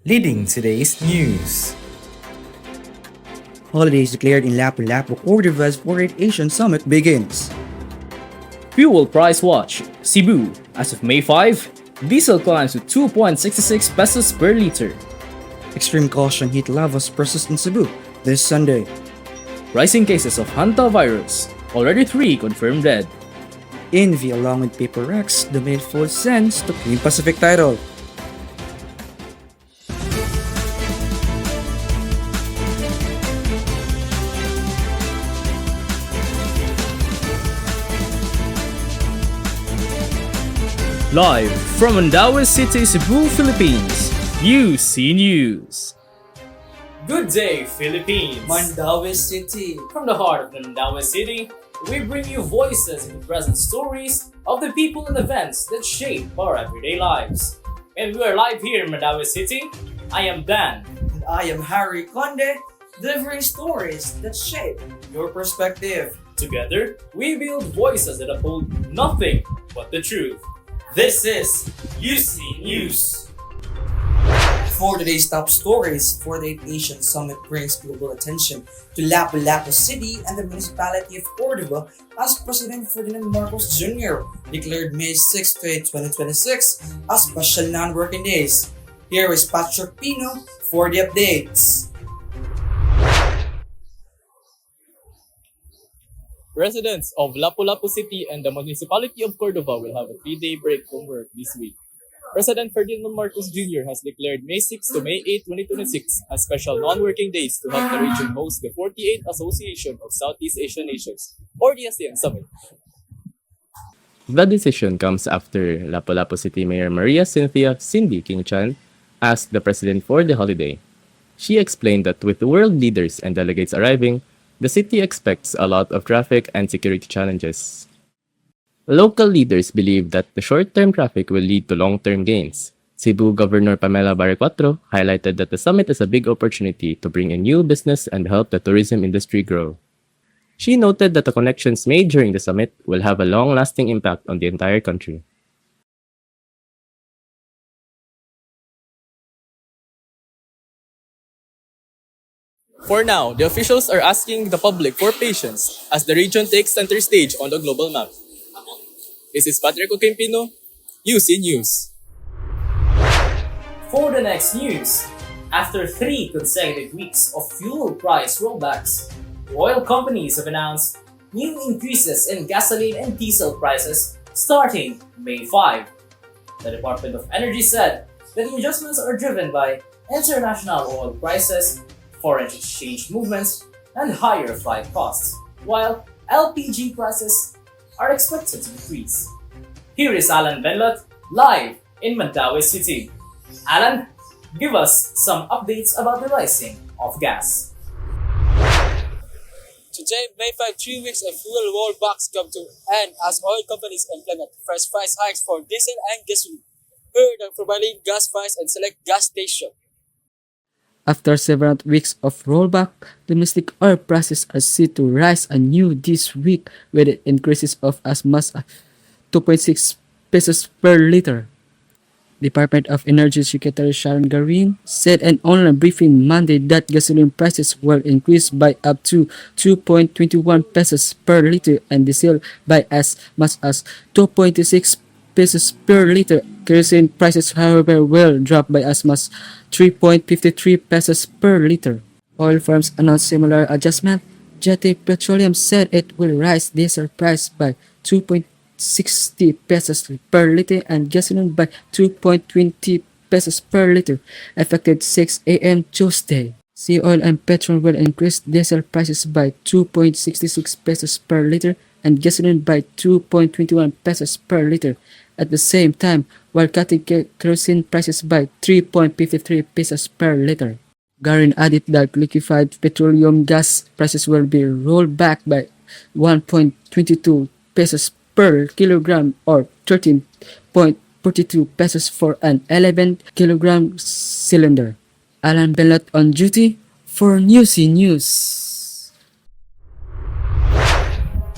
leading today's news. Holidays declared in Lapu-Lapu Cordova's 4th Asian Summit begins. Fuel price watch. Cebu. As of May 5, diesel climbs to 2.66 pesos per liter. Extreme caution heat lavas persist in Cebu this Sunday. Rising cases of hantavirus. Already 3 confirmed dead. Envy along with Paper Rex dominate full sense to Clean Pacific title. Live from Mandaue City, Cebu, Philippines. UC News. Good day, Philippines! Mandaue City. From the heart of Mandaue City, we bring you voices in the present stories of the people and events that shape our everyday lives. And we are live here in Mandaue City. I am Dan. And I am Harry Conde, delivering stories that shape your perspective. Together, we build voices that uphold nothing but the truth. This is UC News. For today's top stories, 4th Asian Summit brings global attention to Lapu-Lapu City and the municipality of Cordova as President Ferdinand Marcos Jr. declared May 6, 2026 as special non-working days. Here is Patric Pino for the updates. Residents of Lapu-Lapu City and the municipality of Cordova will have a 3-day break from work this week. President Ferdinand Marcos Jr. has declared May 6 to May 8, 2026 as special non-working days to help the region host the 48th Association of Southeast Asian Nations, or the ASEAN Summit. The decision comes after Lapu-Lapu City Mayor Maria Cynthia Cindy King-Chan asked the president for the holiday. She explained that with world leaders and delegates arriving, the city expects a lot of traffic and security challenges. Local leaders believe that the short-term traffic will lead to long-term gains. Cebu Governor Pamela Barrecuatro highlighted that the summit is a big opportunity to bring in new business and help the tourism industry grow. She noted that the connections made during the summit will have a long-lasting impact on the entire country. For now, the officials are asking the public for patience as the region takes center stage on the global map. This is Patric Pino, UC News. For the next news, after 3 consecutive weeks of fuel price rollbacks, oil companies have announced new increases in gasoline and diesel prices starting May 5. The Department of Energy said that the adjustments are driven by international oil prices, foreign exchange movements, and higher flight costs, while LPG prices are expected to decrease. Here is Allan Benlot, live in Mandaue City. Allan, give us some updates about the rising of gas. Today, May 5, 3 weeks of fuel rollbacks come to end as oil companies implement fresh price hikes for diesel and gasoline, heard on prevailing gas price and select gas stations. After several weeks of rollback, domestic oil prices are set to rise anew this week with increases of as much as 2.6 pesos per liter. Department of Energy Secretary Sharon Garin said in online briefing Monday that gasoline prices will increase by up to 2.21 pesos per liter and diesel by as much as 2.26 pesos per liter. Kerosene prices, however, will drop by as much as 3.53 pesos per liter. Oil firms announced similar adjustment. Jete Petroleum said it will raise diesel price by 2.60 pesos per liter and gasoline by 2.20 pesos per liter, effective 6 a.m. Tuesday. Sea Oil and Petron will increase diesel prices by 2.66 pesos per liter and gasoline by 2.21 pesos per liter at the same time, while cutting kerosene prices by 3.53 pesos per liter. Garin added that liquefied petroleum gas prices will be rolled back by 1.22 pesos per kilogram or 13.42 pesos for an 11 kilogram cylinder. Allan Benlot on duty for UC News.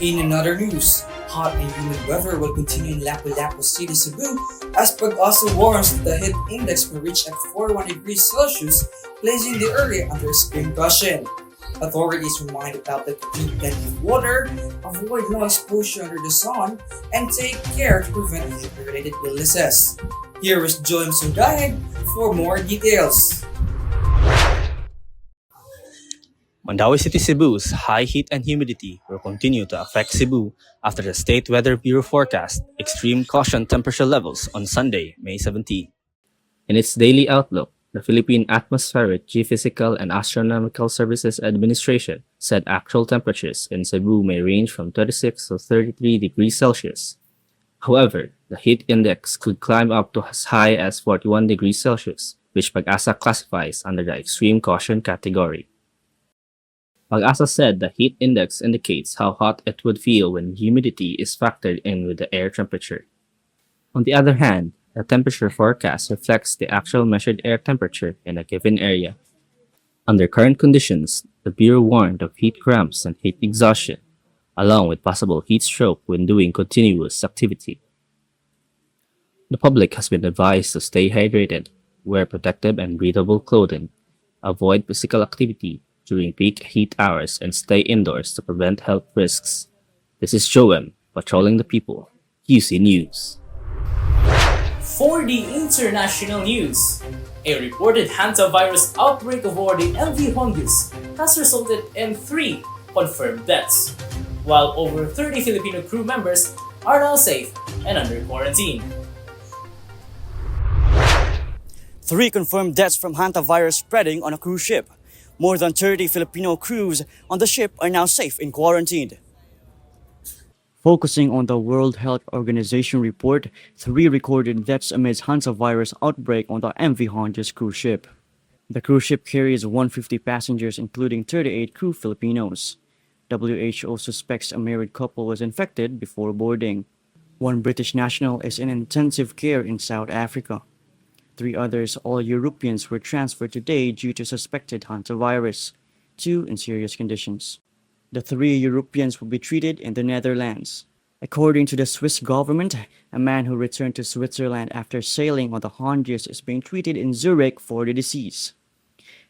In another news, hot and humid weather will continue in Lapu-Lapu City, Cebu, as PAGASA warns that the heat index may reach at 41 degrees Celsius, placing the area under extreme caution. Authorities remind the public to drink plenty of water, avoid long exposure under the sun, and take care to prevent heat-related illnesses. Here is Joem Sungahid for more details. Mandaue City, Cebu's high heat and humidity will continue to affect Cebu after the State Weather Bureau forecast extreme caution temperature levels on Sunday, May 17. In its daily outlook, the Philippine Atmospheric, Geophysical, and Astronomical Services Administration said actual temperatures in Cebu may range from 36 to 33 degrees Celsius. However, the heat index could climb up to as high as 41 degrees Celsius, which PAGASA classifies under the extreme caution category. PAGASA said the heat index indicates how hot it would feel when humidity is factored in with the air temperature. On the other hand, the temperature forecast reflects the actual measured air temperature in a given area. Under current conditions, the Bureau warned of heat cramps and heat exhaustion, along with possible heat stroke when doing continuous activity. The public has been advised to stay hydrated, wear protective and breathable clothing, avoid physical activity during peak heat hours, and stay indoors to prevent health risks. This is Joem, patrolling the people. UC News. For the international news, a reported hantavirus outbreak aboard the MV Hongus has resulted in 3 confirmed deaths, while over 30 Filipino crew members are now safe and under quarantine. 3 confirmed deaths from hantavirus spreading on a cruise ship. More than 30 Filipino crews on the ship are now safe and quarantined. Focusing on the World Health Organization report, 3 recorded deaths amidst hantavirus outbreak on the MV Hongus cruise ship. The cruise ship carries 150 passengers, including 38 crew Filipinos. WHO suspects a married couple was infected before boarding. 1 British national is in intensive care in South Africa. 3 others, all Europeans, were transferred today due to suspected hantavirus, 2 in serious conditions. The 3 Europeans will be treated in the Netherlands. According to the Swiss government, a man who returned to Switzerland after sailing on the Hongus is being treated in Zurich for the disease.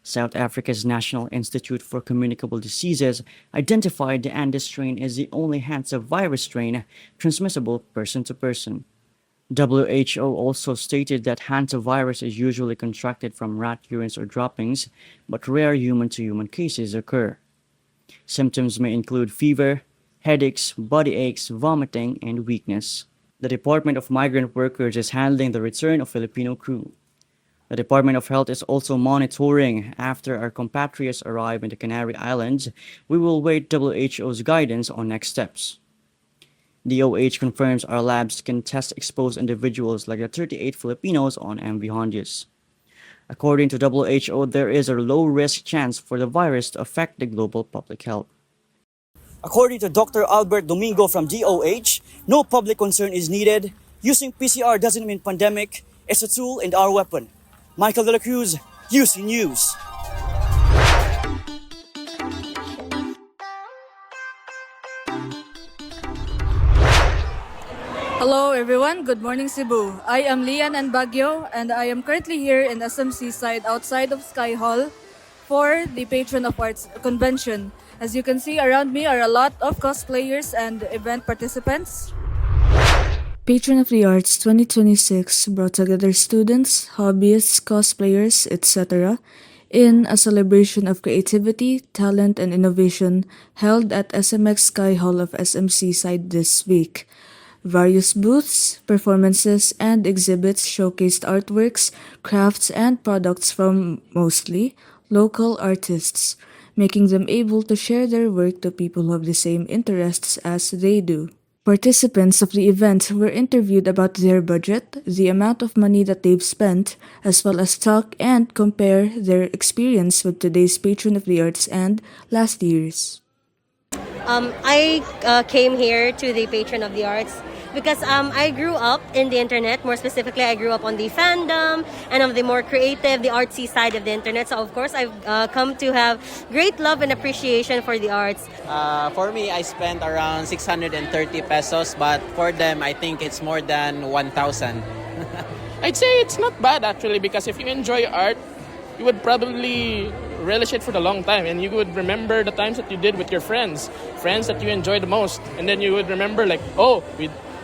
South Africa's National Institute for Communicable Diseases identified the Andes strain as the only hantavirus strain transmissible person to person. WHO also stated that hantavirus is usually contracted from rat urines or droppings, but rare human-to-human cases occur. Symptoms may include fever, headaches, body aches, vomiting, and weakness. The Department of Migrant Workers is handling the return of Filipino crew. The Department of Health is also monitoring. After our compatriots arrive in the Canary Islands, we will wait WHO's guidance on next steps. DOH confirms our labs can test exposed individuals like the 38 Filipinos on MV Hongus. According to WHO, there is a low-risk chance for the virus to affect the global public health. According to Dr. Albert Domingo from DOH, no public concern is needed. Using PCR doesn't mean pandemic. It's a tool and our weapon. Michael De La Cruz, UC News. Hello everyone, good morning Cebu. I am Leann and Baguio and I am currently here in SMC side outside of Sky Hall for the Patron of Arts convention. As you can see around me are a lot of cosplayers and event participants. Patron of the Arts 2026 brought together students, hobbyists, cosplayers, etc. in a celebration of creativity, talent, and innovation held at SMX Sky Hall of SMC side this week. Various booths, performances, and exhibits showcased artworks, crafts, and products from mostly local artists, making them able to share their work to people who have the same interests as they do. Participants of the event were interviewed about their budget, the amount of money that they've spent, as well as talk and compare their experience with today's Patron of the Arts and last year's. I came here to the Patron of the Arts because I grew up in the internet. More specifically, I grew up on the fandom and on the more creative, the artsy side of the internet. So of course, I've come to have great love and appreciation for the arts. For me, I spent around 630 pesos, but for them, I think it's more than 1,000. I'd say it's not bad actually, because if you enjoy art, you would probably relish it for the long time, and you would remember the times that you did with your friends that you enjoyed the most, and then you would remember like,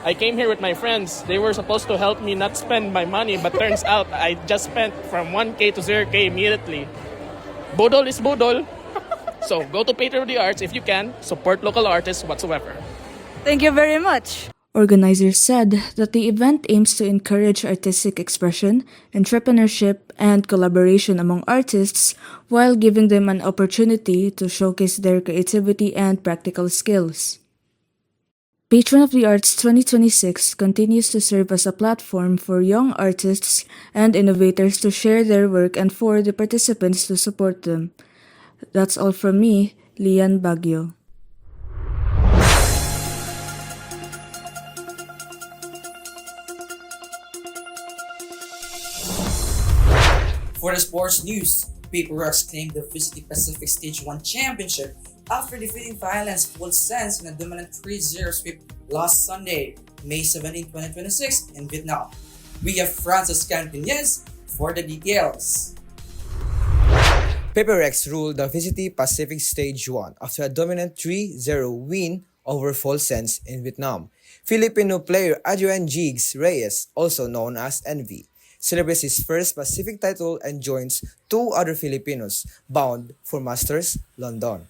I came here with my friends. They were supposed to help me not spend my money, but turns out I just spent from 1K to 0K immediately. Bodol is bodol. So go to Patron of the Arts if you can. Support local artists whatsoever. Thank you very much. Organizers said that the event aims to encourage artistic expression, entrepreneurship, and collaboration among artists while giving them an opportunity to showcase their creativity and practical skills. Patron of the Arts 2026 continues to serve as a platform for young artists and innovators to share their work and for the participants to support them. That's all from me, Leann Baguio. For the sports news, Paperworks claimed the Visiting Pacific Stage 1 Championship after defeating Thailand's Full Sense in a dominant 3-0 sweep last Sunday, May 17, 2026 in Vietnam. We have Francis Nuñez for the details. Paperworks ruled the Visiting Pacific Stage 1 after a dominant 3-0 win over Full Sense in Vietnam. Filipino player Adrian Jigs Reyes, also known as Envy, celebrates his first Pacific title and joins two other Filipinos bound for Masters London.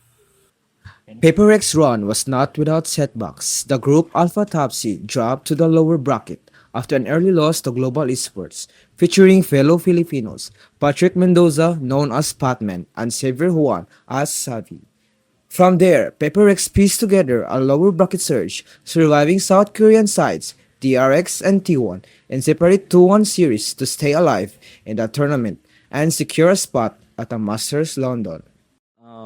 Paperworks' run was not without setbacks. The group Alpha Top Seed dropped to the lower bracket after an early loss to Global Esports, featuring fellow Filipinos Patric Mendoza, known as Patman, and Xavier Juan as Savi. From there, Paperworks pieced together a lower bracket surge, surviving South Korean sides DRX and T1 in separate 2-1 series to stay alive in the tournament and secure a spot at the Masters London.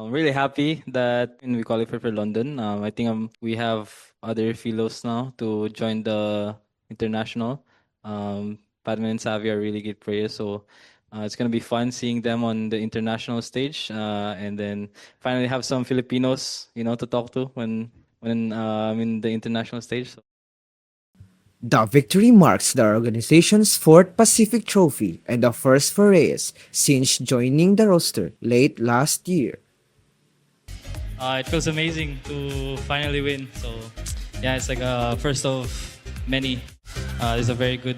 Really happy that we qualified for London. I think we have other Philos now to join the international. Padman and Savi are really good players, so it's gonna be fun seeing them on the international stage, and then finally have some Filipinos, to talk to when I'm in the international stage. So. The victory marks the organization's fourth Pacific trophy and the first for Reyes since joining the roster late last year. It feels amazing to finally win. So, yeah, it's like a first of many. It's a very good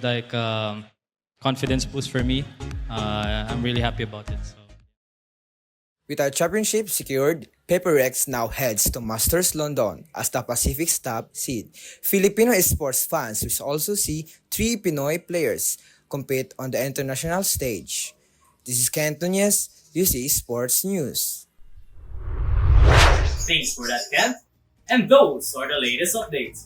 confidence boost for me. I'm really happy about it. So. With our championship secured, Paperworks now heads to Masters London as the Pacific's top seed. Filipino esports fans will also see 3 Pinoy players compete on the international stage. This is Kent Nuñez, UC Sports News. Thanks for that, Kent. And those are the latest updates.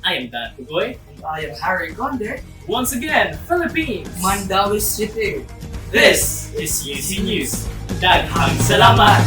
I am Dan Pogoy. And I am Harry Conde. Once again, Philippines, Mandaue City. This is UC News. Daghang salamat!